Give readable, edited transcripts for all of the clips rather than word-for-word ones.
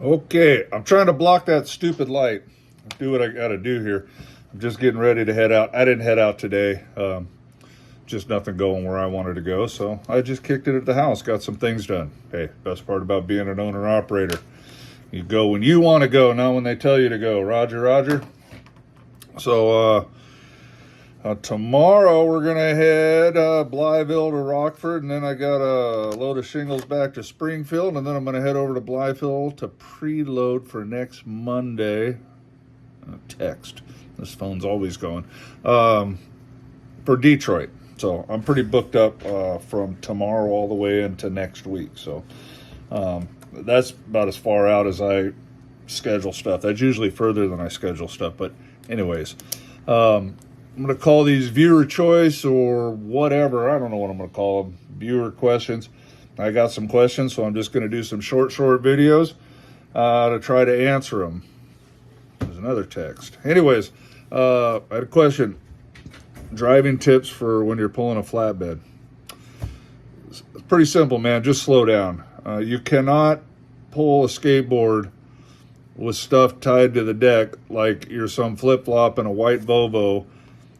Okay, I'm trying to block that stupid light. Do what I gotta do here. I'm just getting ready to head out. I didn't head out today. Just nothing going where I wanted to go, so I just kicked it at the house, got some things done. Hey, best part about being an owner-operator. You go when you want to go, not when they tell you to go. Roger, Roger. So, tomorrow we're going to head Blytheville to Rockford, and then I got a load of shingles back to Springfield, and then I'm going to head over to Blytheville to preload for next Monday. Text. This phone's always going. For Detroit. So I'm pretty booked up from tomorrow all the way into next week. So that's about as far out as I schedule stuff. That's usually further than I schedule stuff. But anyways, I'm going to call these viewer choice or whatever. I don't know what I'm going to call them. Viewer questions. I got some questions, so I'm just going to do some short videos to try to answer them. There's another text. Anyways, I had a question. Driving tips for when you're pulling a flatbed. It's pretty simple, man. Just slow down. You cannot pull a skateboard with stuff tied to the deck like you're some flip-flop in a white Volvo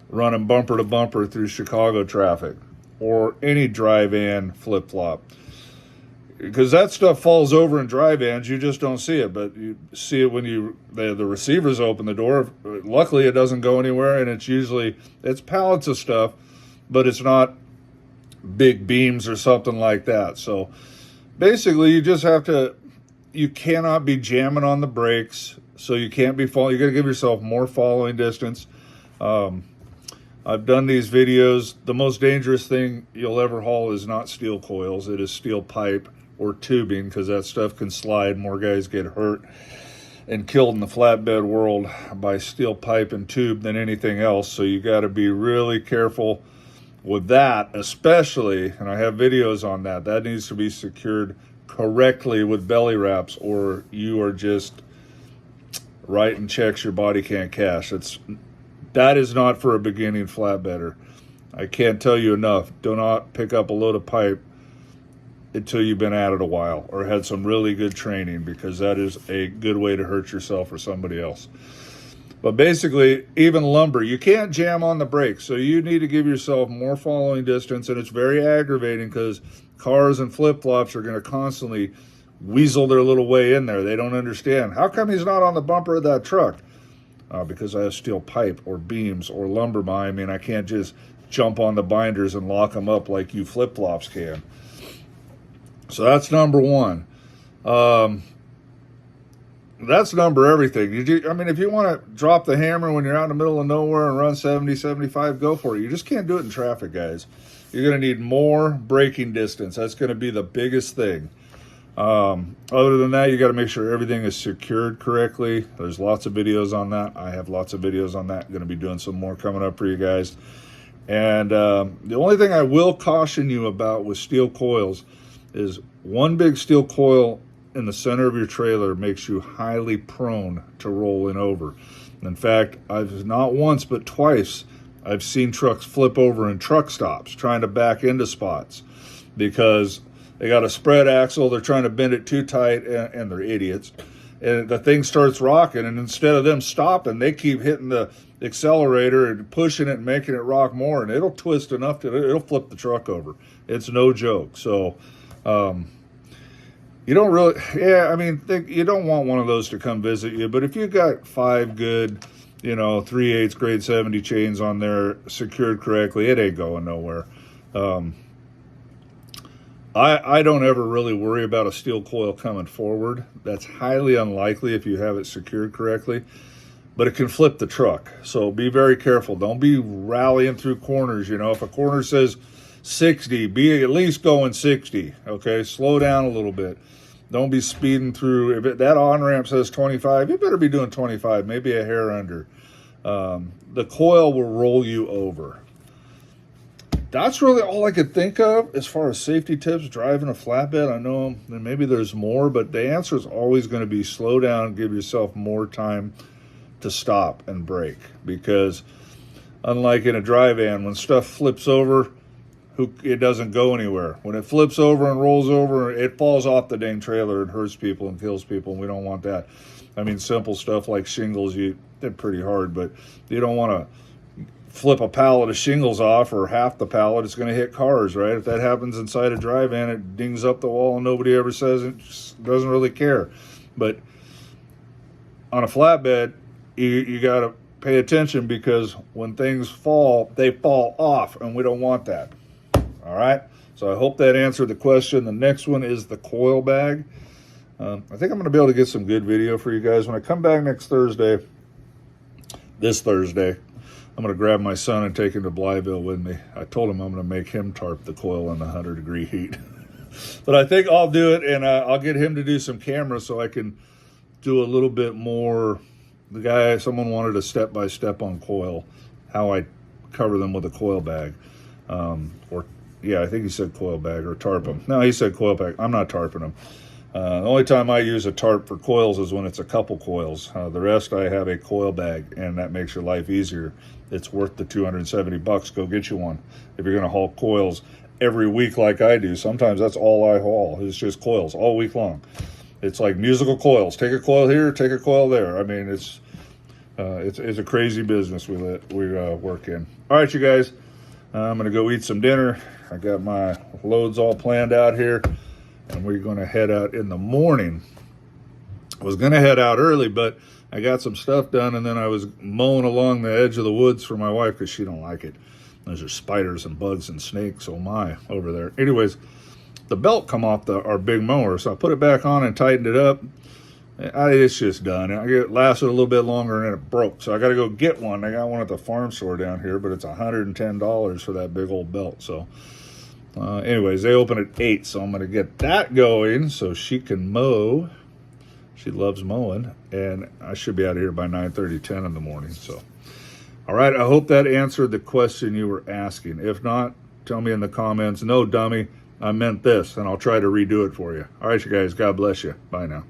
running bumper to bumper through Chicago traffic, or any dry van flip-flop. Because that stuff falls over in dry vans, you just don't see it. But you see it when the receivers open the door. Luckily, it doesn't go anywhere, and it's pallets of stuff, but it's not big beams or something like that. So basically, you cannot be jamming on the brakes, so you can't be falling. You got to give yourself more following distance. I've done these videos. The most dangerous thing you'll ever haul is not steel coils. It is steel pipe or tubing, because that stuff can slide. More guys get hurt and killed in the flatbed world by steel pipe and tube than anything else. So you got to be really careful with that, especially, and I have videos on that. That needs to be secured correctly with belly wraps, or you are just writing checks your body can't cash. That is not for a beginning flatbedder. I can't tell you enough. Do not pick up a load of pipe until you've been at it a while or had some really good training, because that is a good way to hurt yourself or somebody else. But basically, even lumber, you can't jam on the brakes, so you need to give yourself more following distance, and it's very aggravating because cars and flip-flops are going to constantly weasel their little way in there. They don't understand. How come he's not on the bumper of that truck? Because I have steel pipe or beams or lumber behind me, and I can't just jump on the binders and lock them up like you flip-flops can. So that's number one. That's number everything. If you want to drop the hammer when you're out in the middle of nowhere and run 70, 75, go for it. You just can't do it in traffic, guys. You're going to need more braking distance. That's going to be the biggest thing. Other than that, you got to make sure everything is secured correctly. There's lots of videos on that. I have lots of videos on that. I'm going to be doing some more coming up for you guys. And the only thing I will caution you about with steel coils is one big steel coil in the center of your trailer makes you highly prone to rolling over. In fact, I've not once but twice I've seen trucks flip over in truck stops trying to back into spots because they got a spread axle, they're trying to bend it too tight, and they're idiots. And the thing starts rocking, and instead of them stopping, they keep hitting the accelerator and pushing it and making it rock more, and it'll twist enough it'll flip the truck over. It's no joke. So you don't really, you don't want one of those to come visit you, but if you got 5 good, 3/8 grade 70 chains on there secured correctly, it ain't going nowhere. I don't ever really worry about a steel coil coming forward. That's highly unlikely if you have it secured correctly, but it can flip the truck. So be very careful. Don't be rallying through corners. If a corner says 60, be at least going 60, okay? Slow down a little bit. Don't be speeding through. If that on-ramp says 25, you better be doing 25, maybe a hair under. The coil will roll you over. That's really all I could think of as far as safety tips driving a flatbed. I know maybe there's more, but the answer is always going to be slow down, give yourself more time to stop and brake. Because unlike in a dry van, when stuff flips over, it doesn't go anywhere. When it flips over and rolls over, it falls off the dang trailer and hurts people and kills people, and we don't want that. I mean, simple stuff like shingles, they're pretty hard, but you don't want to flip a pallet of shingles off, or half the pallet. It's going to hit cars, right? If that happens inside a drive-in, it dings up the wall and nobody ever says it, just doesn't really care. But on a flatbed, you got to pay attention, because when things fall, they fall off, and we don't want that. All right, so I hope that answered the question. The next one is the coil bag. I think I'm going to be able to get some good video for you guys when I come back next Thursday. This Thursday, I'm going to grab my son and take him to Blytheville with me. I told him I'm going to make him tarp the coil in the 100-degree heat. But I think I'll do it, and I'll get him to do some cameras so I can do a little bit more. Someone wanted a step-by-step on coil, how I cover them with a coil bag. I think he said coil bag or tarp them. No, he said coil bag. I'm not tarping them. The only time I use a tarp for coils is when it's a couple coils. The rest, I have a coil bag, and that makes your life easier. It's worth the $270. Go get you one. If you're going to haul coils every week like I do, sometimes that's all I haul. It's just coils all week long. It's like musical coils. Take a coil here, take a coil there. I mean, it's a crazy business we work in. All right, you guys, I'm going to go eat some dinner. I got my loads all planned out here, and we're going to head out in the morning. I was going to head out early, but I got some stuff done, and then I was mowing along the edge of the woods for my wife because she don't like it. Those are spiders and bugs and snakes, oh my, over there. Anyways, the belt come off our big mower, so I put it back on and tightened it up. It's just done. It lasted a little bit longer and then it broke, so I got to go get one. I got one at the farm store down here, but it's $110 for that big old belt. So anyways, they open at 8, so I'm going to get that going so she can mow. She loves mowing, and I should be out of here by 9:30, 10 in the morning. So, all right, I hope that answered the question you were asking. If not, tell me in the comments, no, dummy, I meant this, and I'll try to redo it for you. All right, you guys, God bless you. Bye now.